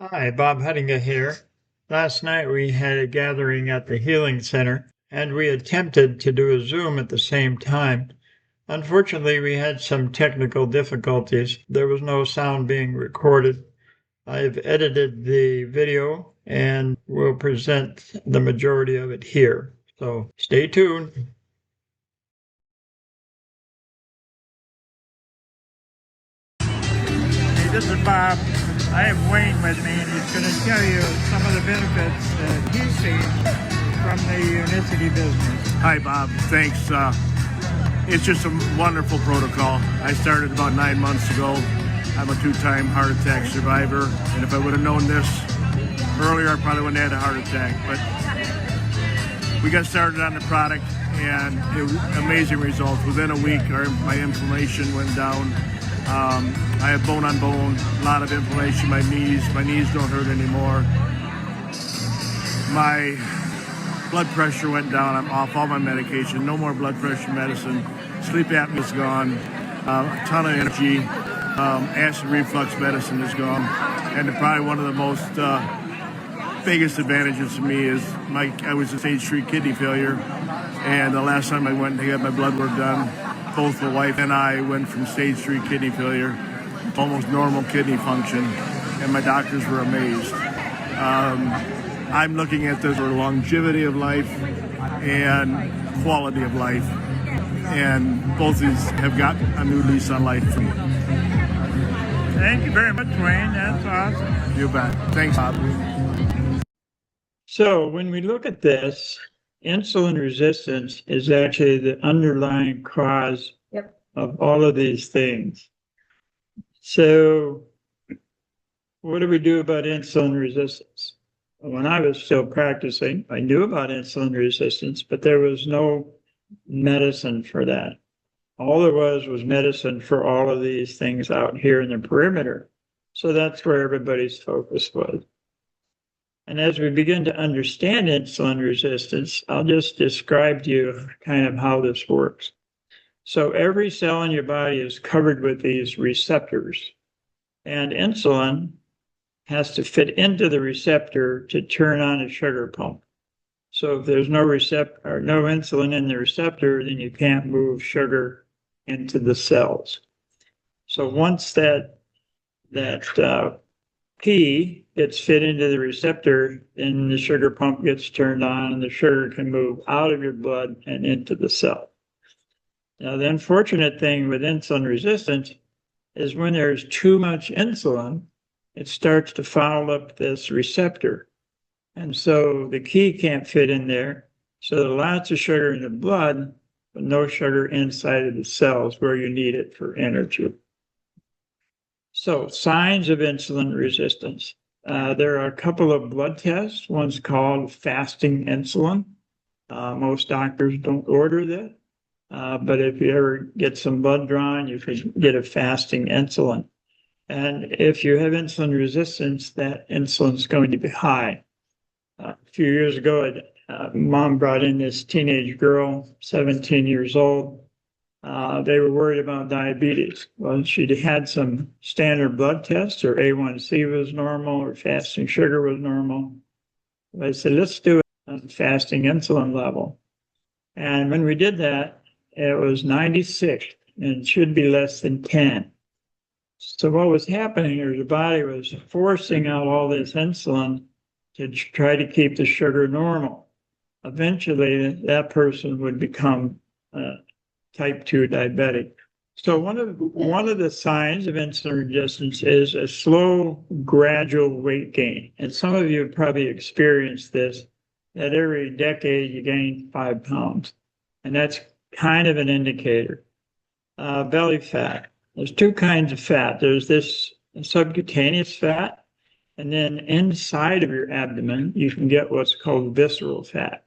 Hi, Bob Huttinga here. Last night we had a gathering at the Healing Center and we attempted to do a Zoom at the same time. Unfortunately, we had some technical difficulties. There was no sound being recorded. I've edited the video and will present the majority of it here. So stay tuned. Hey, this is Bob. I have Wayne with me, and he's going to tell you some of the benefits that he's seen from the unicity business. Hi, Bob. Thanks. It's just a wonderful protocol. I started about 9 months ago. I'm a two-time heart attack survivor, and if I would have known this earlier, I probably wouldn't have had a heart attack. But we got started on the product, and it was amazing results. Within a week, my inflammation went down. I have bone on bone, a lot of inflammation. My knees don't hurt anymore. My blood pressure went down. I'm off all my medication. No more blood pressure medicine. Sleep apnea's gone. A ton of energy. Acid reflux medicine is gone. And probably one of the most biggest advantages to me is I was a stage 3 kidney failure. And the last time I went to get my blood work done, both the wife and I went from stage 3 kidney failure to almost normal kidney function, and my doctors were amazed. I'm looking at this for longevity of life and quality of life, and both these have got a new lease on life for me. Thank you very much, Wayne. That's awesome. You bet. Thanks, Bob. So when we look at this, insulin resistance is actually the underlying cause of all of these things. So what do we do about insulin resistance? When I was still practicing, I knew about insulin resistance, but there was no medicine for that. All there was medicine for all of these things out here in the perimeter. So that's where everybody's focus was. And as we begin to understand insulin resistance, I'll just describe to you kind of how this works. So every cell in your body is covered with these receptors, and insulin has to fit into the receptor to turn on a sugar pump. So if there's no insulin in the receptor, then you can't move sugar into the cells. So once that P gets fit into the receptor, then the sugar pump gets turned on and the sugar can move out of your blood and into the cell. Now, the unfortunate thing with insulin resistance is when there's too much insulin, it starts to foul up this receptor. And so the key can't fit in there. So there's lots of sugar in the blood, but no sugar inside of the cells where you need it for energy. So signs of insulin resistance. There are a couple of blood tests. One's called fasting insulin. Most doctors don't order that. But if you ever get some blood drawn, you can get a fasting insulin. And if you have insulin resistance, that insulin's going to be high. A few years ago, mom brought in this teenage girl, 17 years old. They were worried about diabetes. Well, she'd had some standard blood tests. Her A1C was normal, her fasting sugar was normal. I said, let's do a fasting insulin level. And when we did that, it was 96 and should be less than 10. So what was happening is the body was forcing out all this insulin to try to keep the sugar normal. Eventually, that person would become type 2 diabetic. So one of the signs of insulin resistance is a slow, gradual weight gain. And some of you have probably experienced this, that every decade you gain 5 pounds. And that's kind of an indicator. Belly fat. There's two kinds of fat. There's this subcutaneous fat, and then inside of your abdomen, you can get what's called visceral fat.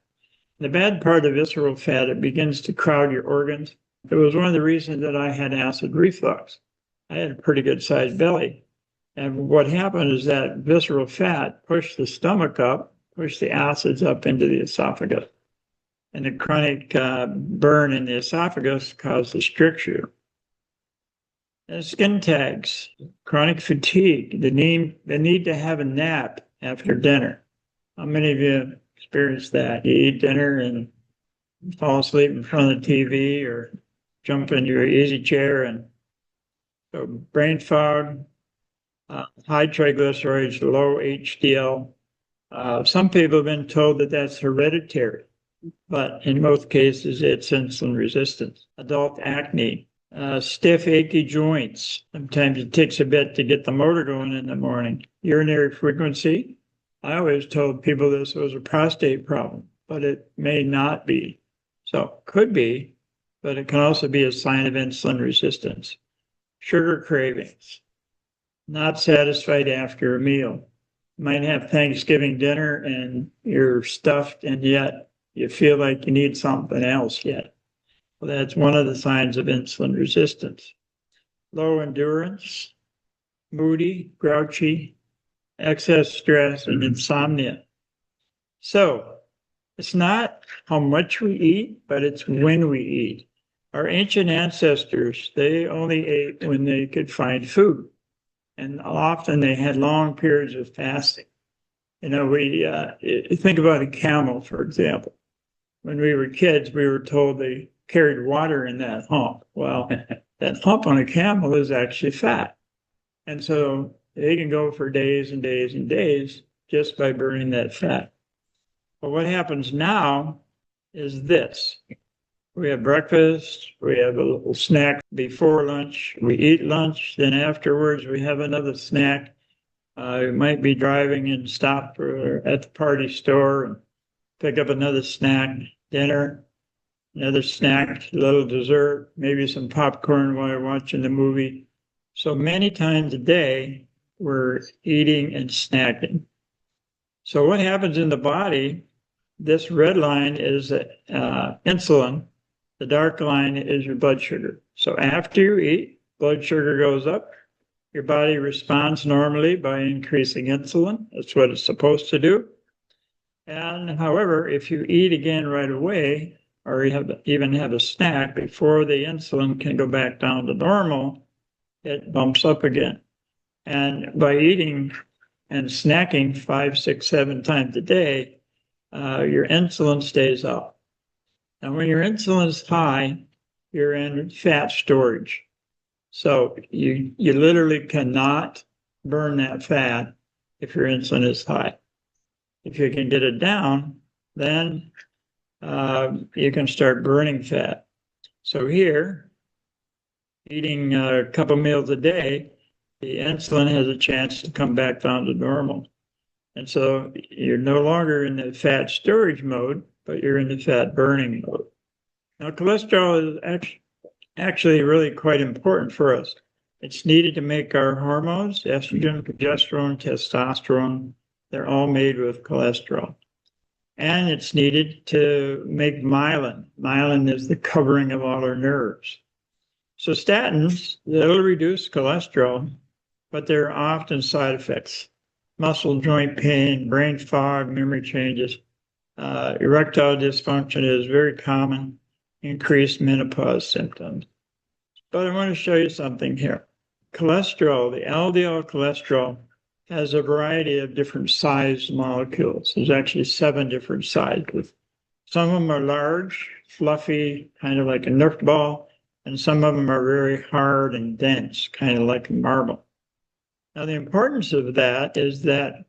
The bad part of visceral fat, it begins to crowd your organs. It was one of the reasons that I had acid reflux. I had a pretty good sized belly. And what happened is that visceral fat pushed the stomach up, pushed the acids up into the esophagus. And the chronic burn in the esophagus caused the stricture. Skin tags, chronic fatigue, the need to have a nap after dinner. How many of you experience that? You eat dinner and fall asleep in front of the TV or jump into your easy chair, and so brain fog, high triglycerides, low HDL. Some people have been told that that's hereditary, but in most cases, it's insulin resistance. Adult acne, stiff, achy joints. Sometimes it takes a bit to get the motor going in the morning. Urinary frequency. I always told people this was a prostate problem, but it may not be. So could be, but it can also be a sign of insulin resistance. Sugar cravings, not satisfied after a meal. You might have Thanksgiving dinner and you're stuffed and yet you feel like you need something else yet. Well, that's one of the signs of insulin resistance. Low endurance, moody, grouchy, excess stress, and insomnia. So it's not how much we eat, but it's when we eat. Our ancient ancestors, they only ate when they could find food. And often they had long periods of fasting. You know, we think about a camel, for example. When we were kids, we were told they carried water in that hump. Well, that hump on a camel is actually fat. And so they can go for days and days and days just by burning that fat. But what happens now is this. We have breakfast, we have a little snack before lunch, we eat lunch, then afterwards we have another snack. We might be driving and stop at the party store and pick up another snack, dinner, another snack, a little dessert, maybe some popcorn while you're watching the movie. So many times a day, we're eating and snacking. So what happens in the body, this red line is insulin. The dark line is your blood sugar. So after you eat, blood sugar goes up. Your body responds normally by increasing insulin. That's what it's supposed to do. And however, if you eat again right away, or you even have a snack before the insulin can go back down to normal, it bumps up again. And by eating and snacking 5, 6, 7 times a day, your insulin stays up. And when your insulin is high, you're in fat storage. So you literally cannot burn that fat if your insulin is high. If you can get it down, then you can start burning fat. So here, eating a couple meals a day, the insulin has a chance to come back down to normal. And so you're no longer in the fat storage mode, but you're in the fat burning mode. Now, cholesterol is actually really quite important for us. It's needed to make our hormones, estrogen, progesterone, testosterone. They're all made with cholesterol. And it's needed to make myelin. Myelin is the covering of all our nerves. So statins, they'll reduce cholesterol, but there are often side effects. Muscle joint pain, brain fog, memory changes. Erectile dysfunction is very common, increased menopause symptoms. But I want to show you something here. Cholesterol, the LDL cholesterol, has a variety of different sized molecules. There's actually 7 different sizes. Some of them are large, fluffy, kind of like a Nerf ball, and some of them are very hard and dense, kind of like a marble. Now, the importance of that is that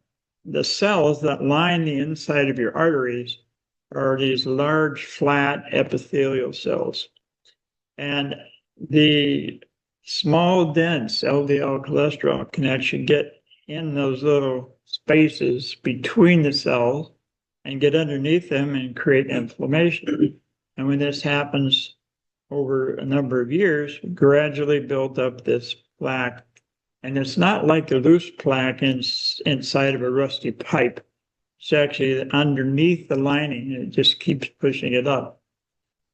the cells that line the inside of your arteries are these large, flat epithelial cells. And the small, dense LDL cholesterol can actually get in those little spaces between the cells and get underneath them and create inflammation. And when this happens over a number of years, gradually build up this plaque. And it's not like a loose plaque inside of a rusty pipe. It's actually underneath the lining, and it just keeps pushing it up.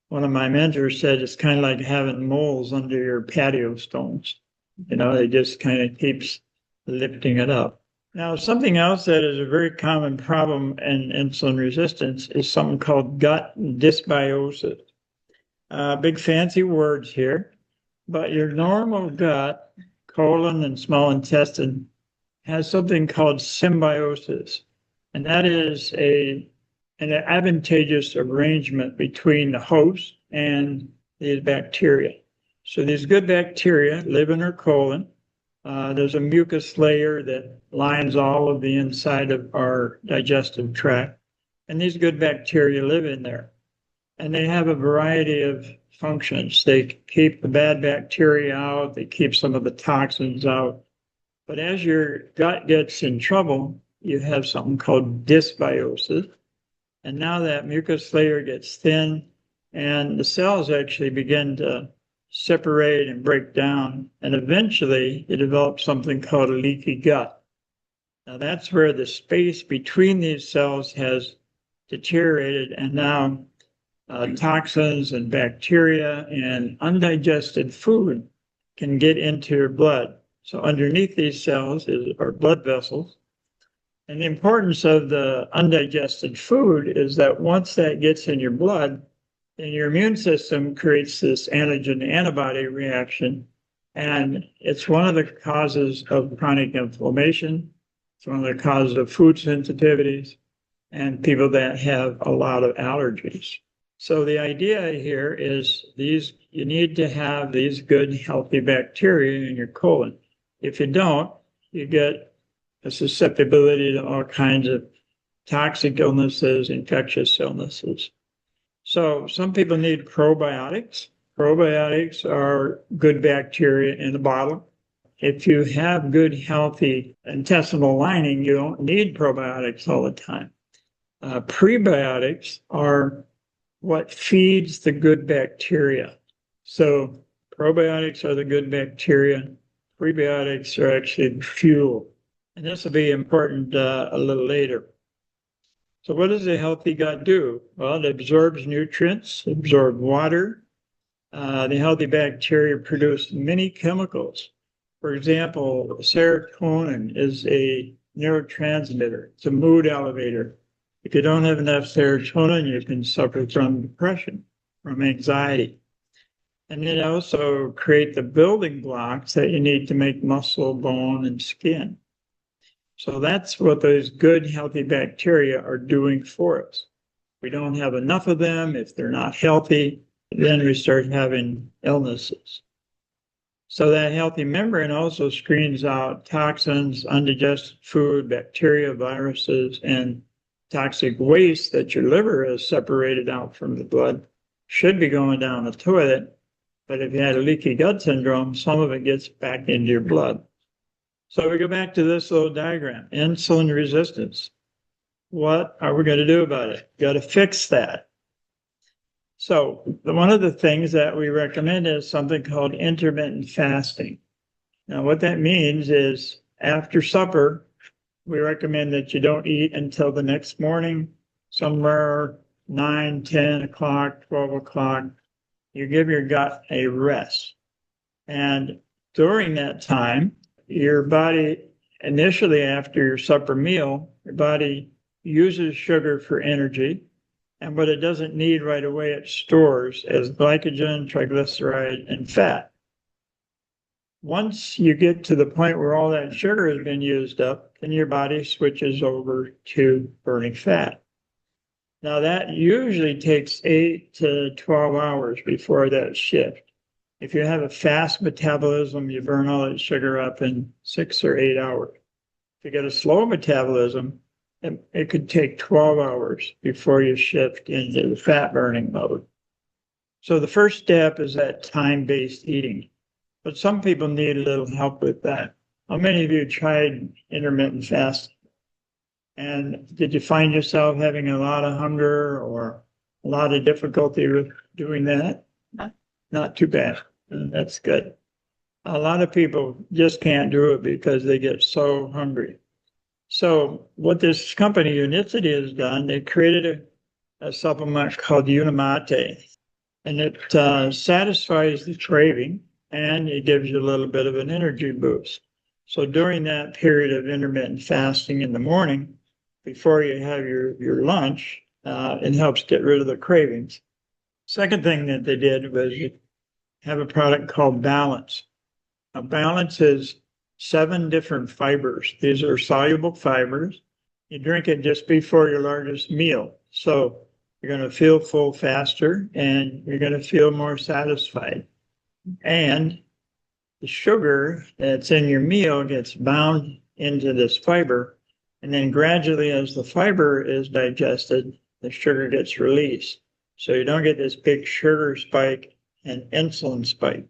One of my mentors said it's kind of like having moles under your patio stones. You know, it just kind of keeps lifting it up. Now, something else that is a very common problem in insulin resistance is something called gut dysbiosis. Big fancy words here, But your normal gut, colon and small intestine, has something called symbiosis. And that is an advantageous arrangement between the host and these bacteria. So these good bacteria live in our colon. There's a mucus layer that lines all of the inside of our digestive tract. And these good bacteria live in there. And they have a variety of functions. They keep the bad bacteria out, they keep some of the toxins out. But as your gut gets in trouble, you have something called dysbiosis. And now that mucus layer gets thin, and the cells actually begin to separate and break down. And eventually, you develop something called a leaky gut. Now, that's where the space between these cells has deteriorated, and now toxins and bacteria and undigested food can get into your blood. So underneath these cells are blood vessels. And the importance of the undigested food is that once that gets in your blood, then your immune system creates this antigen-antibody reaction. And it's one of the causes of chronic inflammation. It's one of the causes of food sensitivities and people that have a lot of allergies. So the idea here is you need to have these good, healthy bacteria in your colon. If you don't, you get a susceptibility to all kinds of toxic illnesses, infectious illnesses. So some people need probiotics. Probiotics are good bacteria in the bottle. If you have good, healthy intestinal lining, you don't need probiotics all the time. Prebiotics are what feeds the good bacteria. So probiotics are the good bacteria. Prebiotics are actually the fuel. And this will be important a little later. So what does a healthy gut do? Well, it absorbs nutrients, absorbs water. The healthy bacteria produce many chemicals. For example, serotonin is a neurotransmitter. It's a mood elevator. If you don't have enough serotonin, you can suffer from depression, from anxiety. And it also creates the building blocks that you need to make muscle, bone, and skin. So that's what those good, healthy bacteria are doing for us. We don't have enough of them. If they're not healthy, then we start having illnesses. So that healthy membrane also screens out toxins, undigested food, bacteria, viruses, and toxic waste that your liver has separated out from the blood. Should be going down the toilet, but if you had a leaky gut syndrome, some of it gets back into your blood. So we go back to this little diagram, insulin resistance. What are we going to do about it? Got to fix that. So one of the things that we recommend is something called intermittent fasting. Now what that means is after supper, we recommend that you don't eat until the next morning, somewhere 9, 10 o'clock, 12 o'clock. You give your gut a rest. And during that time, your body, initially after your supper meal, your body uses sugar for energy. And what it doesn't need right away, it stores as glycogen, triglyceride, and fat. Once you get to the point where all that sugar has been used up, then your body switches over to burning fat. Now that usually takes 8 to 12 hours before that shift. If you have a fast metabolism, you burn all that sugar up in 6 or 8 hours. If you get a slow metabolism, it could take 12 hours before you shift into the fat burning mode. So the first step is that time-based eating. But some people need a little help with that. How many of you tried intermittent fasting? And did you find yourself having a lot of hunger or a lot of difficulty with doing that? Not too bad. That's good. A lot of people just can't do it because they get so hungry. So what this company Unicity has done, they created a supplement called Unimate, and it satisfies the craving and it gives you a little bit of an energy boost. So during that period of intermittent fasting in the morning, before you have your lunch, it helps get rid of the cravings. Second thing that they did was have a product called Balance. Now, Balance is 7 different fibers. These are soluble fibers. You drink it just before your largest meal. So you're going to feel full faster and you're going to feel more satisfied. And the sugar that's in your meal gets bound into this fiber. And then gradually, as the fiber is digested, the sugar gets released. So you don't get this big sugar spike and insulin spike.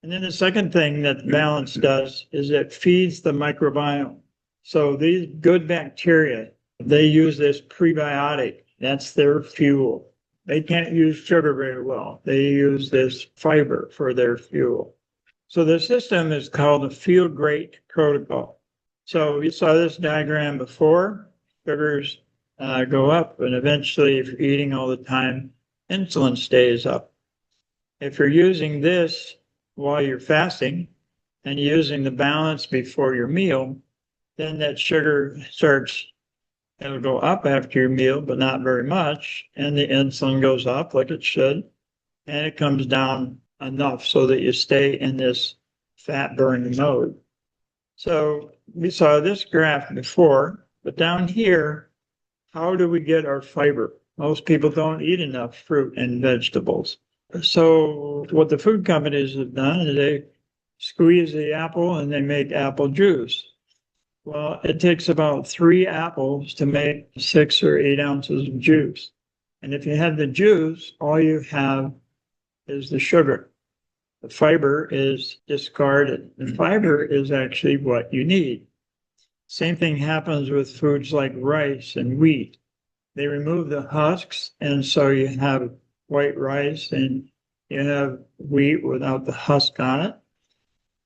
And then the second thing that Balance does is it feeds the microbiome. So these good bacteria, they use this prebiotic. That's their fuel. They can't use sugar very well. They use this fiber for their fuel. So the system is called the Feel Great Protocol. So you saw this diagram before. Sugars go up, and eventually, if you're eating all the time, insulin stays up. If you're using this while you're fasting and using the Balance before your meal, then that sugar it'll go up after your meal, but not very much, and the insulin goes up like it should, and it comes down enough so that you stay in this fat burning mode. So we saw this graph before, but down here, how do we get our fiber? Most people don't eat enough fruit and vegetables. So what the food companies have done is they squeeze the apple and they make apple juice. Well, it takes about 3 apples to make 6 or 8 ounces of juice. And if you have the juice, all you have is the sugar. The fiber is discarded. The fiber is actually what you need. Same thing happens with foods like rice and wheat. They remove the husks, and so you have white rice and you have wheat without the husk on it.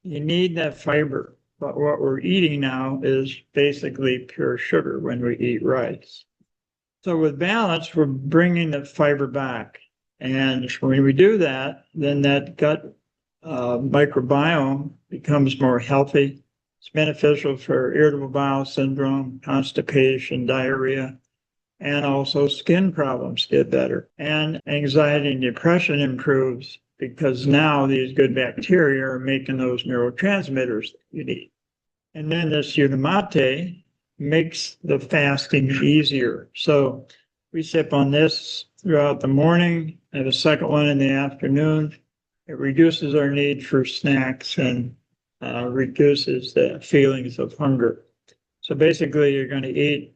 You need that fiber. But what we're eating now is basically pure sugar when we eat rice. So with Balance, we're bringing the fiber back. And when we do that, then that gut microbiome becomes more healthy. It's beneficial for irritable bowel syndrome, constipation, diarrhea, and also skin problems get better. And anxiety and depression improves because now these good bacteria are making those neurotransmitters that you need. And then this Unimate makes the fasting easier. So we sip on this throughout the morning, have a second one in the afternoon. It reduces our need for snacks and reduces the feelings of hunger. So basically, you're going to eat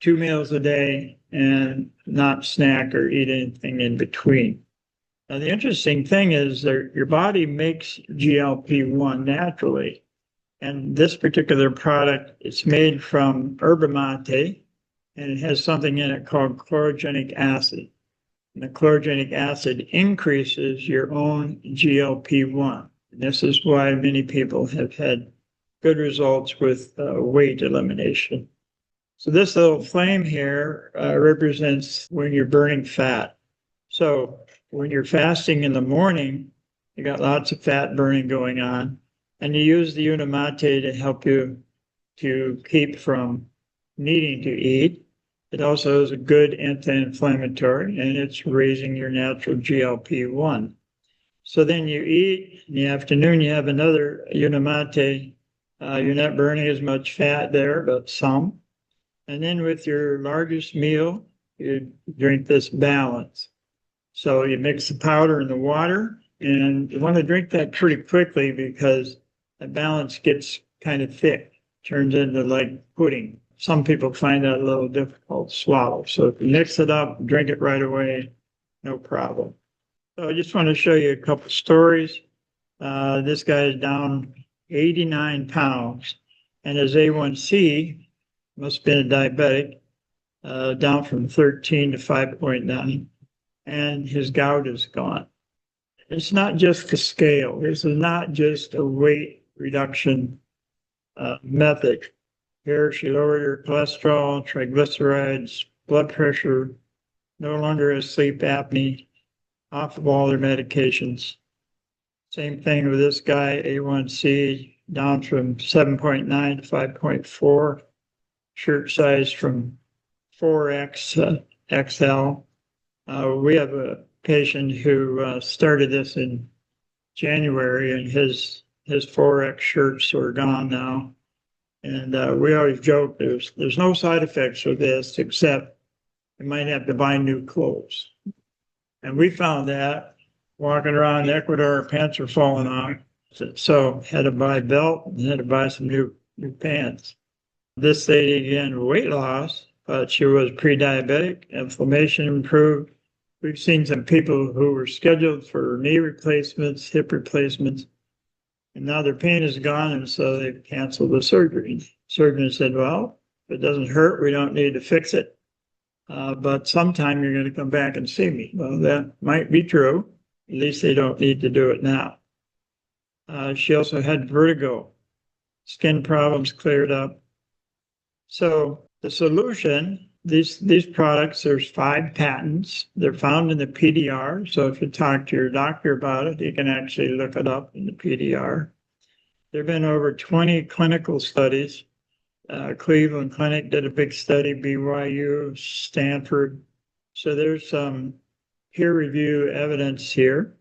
2 meals a day and not snack or eat anything in between. Now, the interesting thing is that your body makes GLP-1 naturally. And this particular product, it's made from yerba mate, and it has something in it called chlorogenic acid. And the chlorogenic acid increases your own GLP-1. And this is why many people have had good results with weight elimination. So this little flame here represents when you're burning fat. So when you're fasting in the morning, you got lots of fat burning going on, and you use the Unimate to help you to keep from needing to eat. It also is a good anti-inflammatory, and it's raising your natural GLP-1. So then you eat, in the afternoon you have another Unimate. You're not burning as much fat there, but some. And then with your largest meal, you drink this Balance. So you mix the powder and the water, and you want to drink that pretty quickly because the Balance gets kind of thick, turns into like pudding. Some people find that a little difficult to swallow. So if you mix it up, drink it right away, no problem. So I just want to show you a couple stories. This guy is down 89 pounds, and his A1C must have been a diabetic, down from 13 to 5.9, and his gout is gone. It's not just the scale. This is not just a weight reduction method. Here, she lowered her cholesterol, triglycerides, blood pressure, no longer has sleep apnea, off of all their medications. Same thing with this guy, A1C, down from 7.9 to 5.4, shirt size from 4X XL. We have a patient who started this in January, and his 4X shirts are gone now. And we always joke there's no side effects with this except you might have to buy new clothes. And we found that walking around Ecuador, pants were falling off. So had to buy a belt and had to buy some new pants. This lady, again, weight loss, but she was pre-diabetic, inflammation improved. We've seen some people who were scheduled for knee replacements, hip replacements, and now their pain is gone, and so they've canceled the surgery. Surgeon said, well, if it doesn't hurt, we don't need to fix it. But sometime you're going to come back and see me. Well, that might be true. At least they don't need to do it now. She also had vertigo. Skin problems cleared up. So the solution, these products, there's 5 patents. They're found in the PDR. So if you talk to your doctor about it, you can actually look it up in the PDR. There have been over 20 clinical studies. Cleveland Clinic did a big study, BYU, Stanford. So there's some peer review evidence here,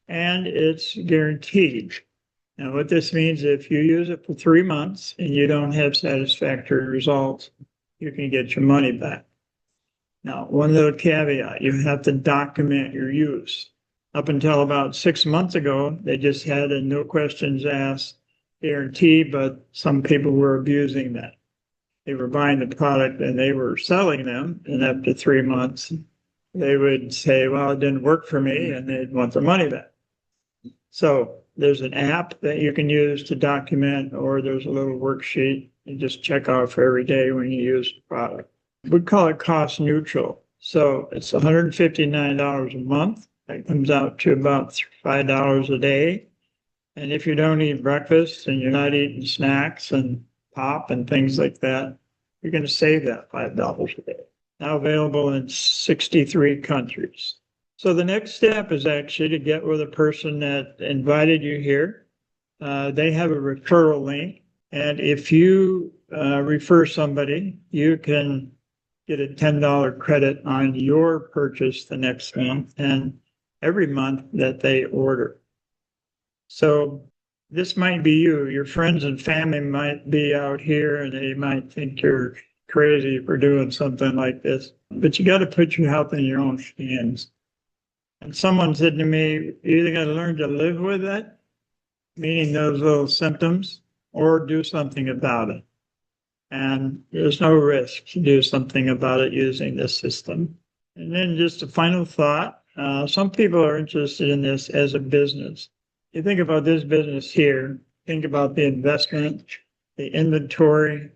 and it's guaranteed. Now, what this means, if you use it for 3 months and you don't have satisfactory results, you can get your money back. Now, one little caveat, you have to document your use. Up until about 6 months ago, they just had a no questions asked guarantee, but some people were abusing that. They were buying the product and they were selling them, and after 3 months, they would say, well, it didn't work for me, and they'd want their money back. So there's an app that you can use to document, or there's a little worksheet you just check off every day when you use the product. We call it cost neutral. So it's $159 a month. That comes out to about $5 a day. And if you don't eat breakfast and you're not eating snacks and pop and things like that, you're going to save that $5 a day. Now available in 63 countries. So the next step is actually to get with a person that invited you here. They have a referral link. And if you refer somebody, you can get a $10 credit on your purchase the next month and every month that they order. So this might be you. Your friends and family might be out here and they might think you're crazy for doing something like this. But you got to put your health in your own hands. And someone said to me, you either got to learn to live with it, meaning those little symptoms, or do something about it. And there's no risk to do something about it using this system. And then just a final thought. Some people are interested in this as a business. You think about this business here, think about the investment, the inventory,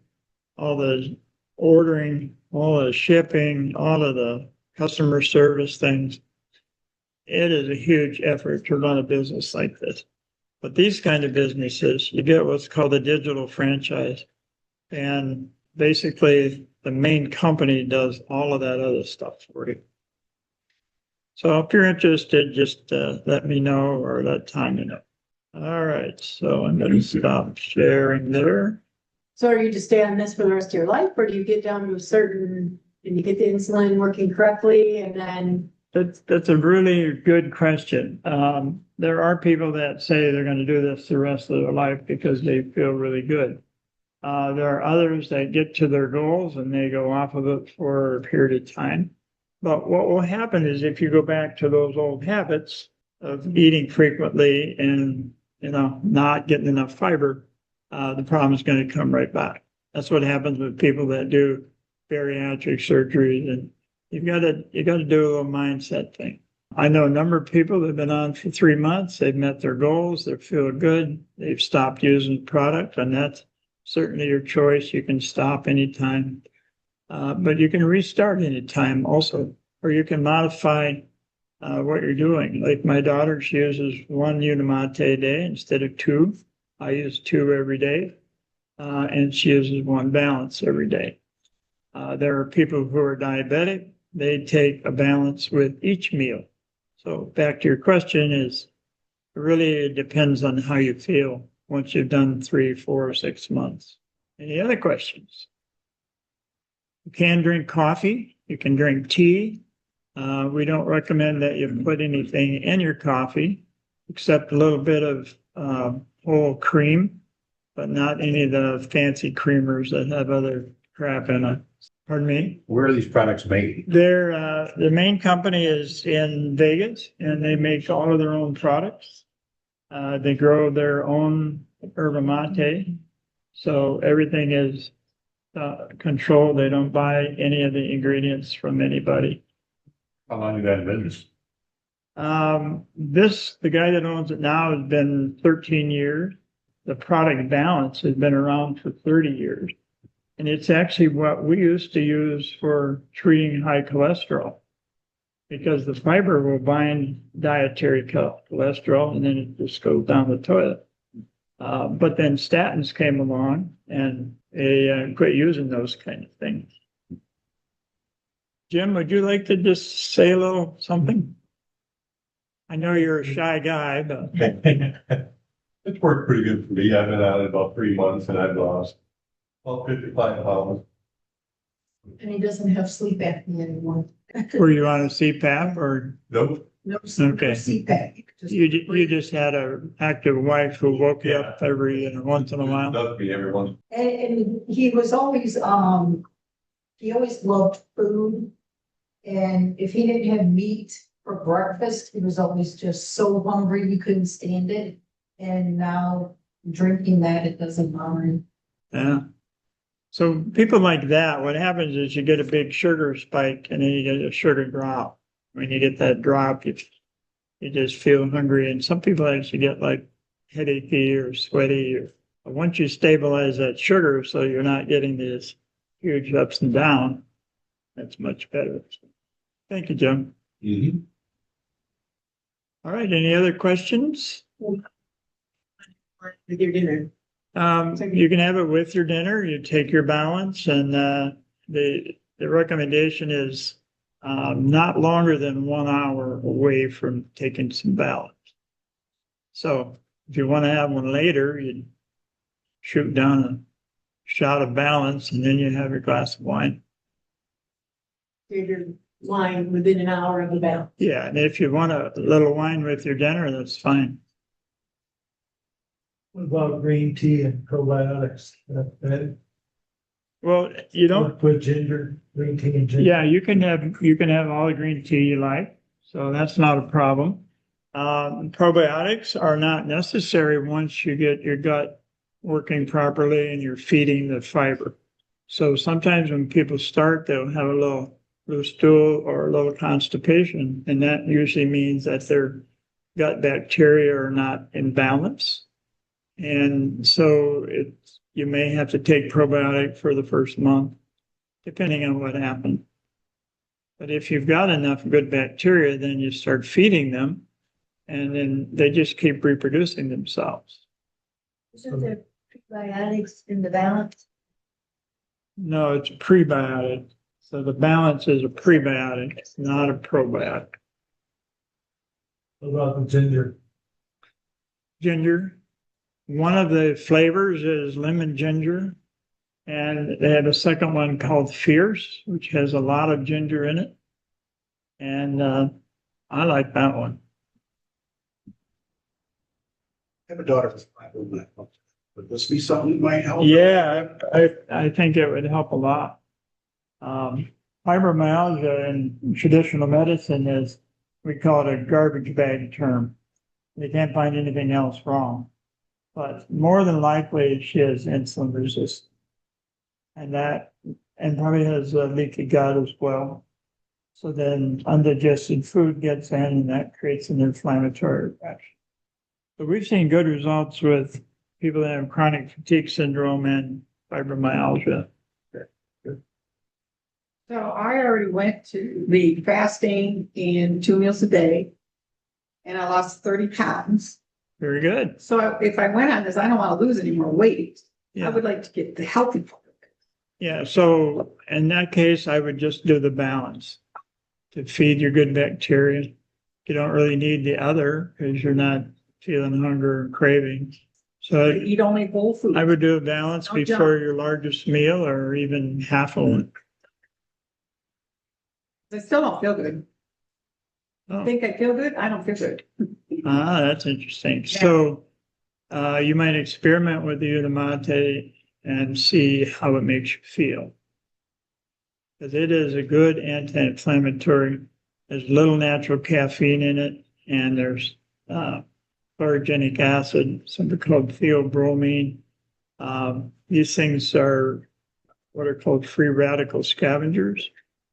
all the ordering, all the shipping, all of the customer service things. It is a huge effort to run a business like this. But these kind of businesses, you get what's called a digital franchise. And basically, the main company does all of that other stuff for you. So if you're interested, just let me know or let Tanya know. All right, so I'm going to stop sharing there. So are you to stay on this for the rest of your life, or do you get down to a certain, and you get the insulin working correctly, and then? That's a really good question. There are people that say they're going to do this the rest of their life because they feel really good. There are others that get to their goals and they go off of it for a period of time. But what will happen is if you go back to those old habits of eating frequently and, not getting enough fiber, the problem is going to come right back. That's what happens with people that do bariatric surgeries, and you got to do a little mindset thing. I know a number of people that have been on for 3 months. They've met their goals. They feel good. They've stopped using the product, and that's certainly your choice. You can stop anytime, but you can restart anytime also, or you can modify what you're doing. Like my daughter, she uses 1 Unimate a day instead of 2. I use 2 every day, and she uses 1 Balance every day. There are people who are diabetic. They take a Balance with each meal. So back to your question is, really it depends on how you feel once you've done 3, 4, 6 months. Any other questions? You can drink coffee. You can drink tea. We don't recommend that you put anything in your coffee except a little bit of whole cream, but not any of the fancy creamers that have other crap in it. Pardon me? Where are these products made? The main company is in Vegas, and they make all of their own products. They grow their own yerba mate, so everything is controlled. They don't buy any of the ingredients from anybody. How long have you been in business? The guy that owns it now has been 13 years. The product balance has been around for 30 years. And it's actually what we used to use for treating high cholesterol, because the fiber will bind dietary cholesterol and then it just goes down the toilet. But then statins came along and they quit using those kind of things. Jim, would you like to just say a little something? I know you're a shy guy, but It's worked pretty good for me. I've been at it about 3 months and I've lost about 55 pounds. And he doesn't have sleep apnea anymore. were you on a CPAP or Nope. No Okay. CPAP. you just had an active wife who woke you up every once in a while? Does me every once. And he was always, he always loved food. And if he didn't have meat for breakfast, he was always just so hungry, he couldn't stand it. And now drinking that, it doesn't bother him. Yeah. So people like that, what happens is you get a big sugar spike and then you get a sugar drop. When you get that drop, you just feel hungry. And some people actually get like headachy or sweaty. But once you stabilize that sugar so you're not getting these huge ups and downs, that's much better. Thank you, Jim. Mm-hmm. All right, any other questions? With your dinner. You can have it with your dinner. You take your balance, and the recommendation is not longer than 1 hour away from taking some balance. So if you want to have one later, you shoot down a shot of balance, and then you have your glass of wine. Your wine within an hour of the bell. Yeah, and if you want a little wine with your dinner, that's fine. What about green tea and probiotics? Well, you don't. Put ginger, green tea and ginger. Yeah, you can have all the green tea you like, so that's not a problem. Probiotics are not necessary once you get your gut working properly and you're feeding the fiber. So sometimes when people start, they'll have a little loose stool or a little constipation, and that usually means that their gut bacteria are not in balance. And so you may have to take probiotic for the first month, depending on what happened. But if you've got enough good bacteria, then you start feeding them, and then they just keep reproducing themselves. Isn't there prebiotics in the balance? No, it's a prebiotic. So the balance is a prebiotic, it's not a probiotic. What about the ginger? Ginger. One of the flavors is lemon ginger, and they have a second one called Fierce, which has a lot of ginger in it. And I like that one. I have a daughter with fibromyalgia. Would this be something that might help? Yeah, I think it would help a lot. Fibromyalgia in traditional medicine is, we call it a garbage bag term. They can't find anything else wrong. But more than likely, she has insulin resistance. And probably has a leaky gut as well. So then undigested food gets in and that creates an inflammatory reaction. So we've seen good results with people that have chronic fatigue syndrome and fibromyalgia. So I already went to the fasting and 2 meals a day, and I lost 30 pounds. Very good. So if I went on this, I don't want to lose any more weight. I Yeah. would like to get the healthy part of it. Yeah. So in that case, I would just do the balance to feed your good bacteria. You don't really need the other because you're not feeling hunger or craving. So Eat only whole food. I would do a balance No before junk. your largest meal or even half of one. I still don't feel good. Oh, Think I feel good? I don't feel good. that's interesting. Yeah. So, you might experiment with the Utamate and see how it makes you feel. Because it is a good anti-inflammatory. There's little natural caffeine in it, and there's chlorogenic acid, something called theobromine. These things are what are called free radical scavengers.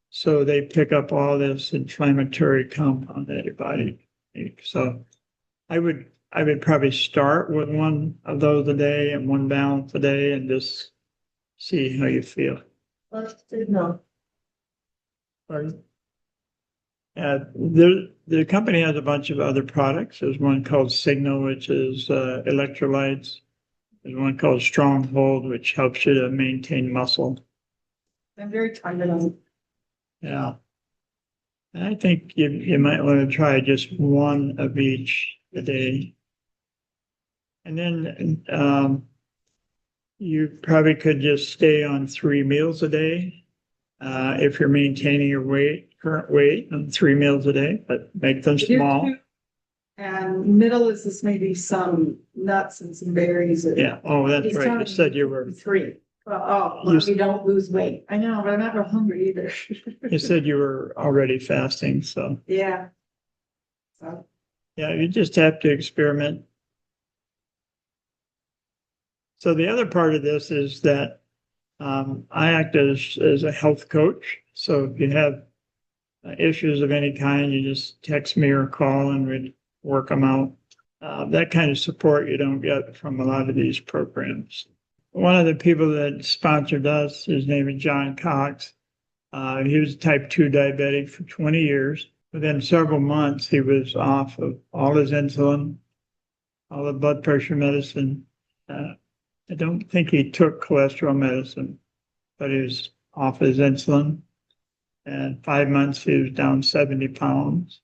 So they pick up all this inflammatory compound that your body makes. So I would probably start with one of those a day and one balance a day and just see how you feel. Let's do no. Pardon? The company has a bunch of other products. There's one called Signal, which is electrolytes. There's one called Stronghold, which helps you to maintain muscle. I'm very tired of it. Yeah. I think you might want to try just one of each a day. And then you probably could just stay on 3 meals a day if you're maintaining your current weight on 3 meals a day, but make them small. And middle is this maybe some nuts and some berries. Yeah. Oh, that's He's right. telling You said me you were. 3. Well, You- you don't lose weight. I know, but I'm not real hungry either. You said you were already fasting, so Yeah. So, yeah, you just have to experiment. So the other part of this is that I act as a health coach. So if you have issues of any kind, you just text me or call and we'd work them out. That kind of support you don't get from a lot of these programs. One of the people that sponsored us, his name is John Cox. He was type 2 diabetic for 20 years. Within several months, he was off of all his insulin, all the blood pressure medicine. I don't think he took cholesterol medicine, but he was off his insulin. And 5 months, he was down 70 pounds.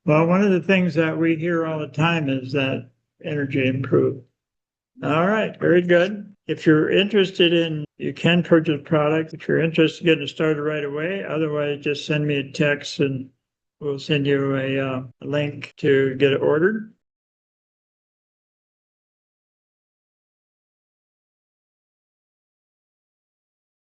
Well, one of the things that we hear all the time is that energy improved. All right, very good. If you're interested you can purchase product. If you're interested, get it started right away. Otherwise, just send me a text and we'll send you a link to get it ordered.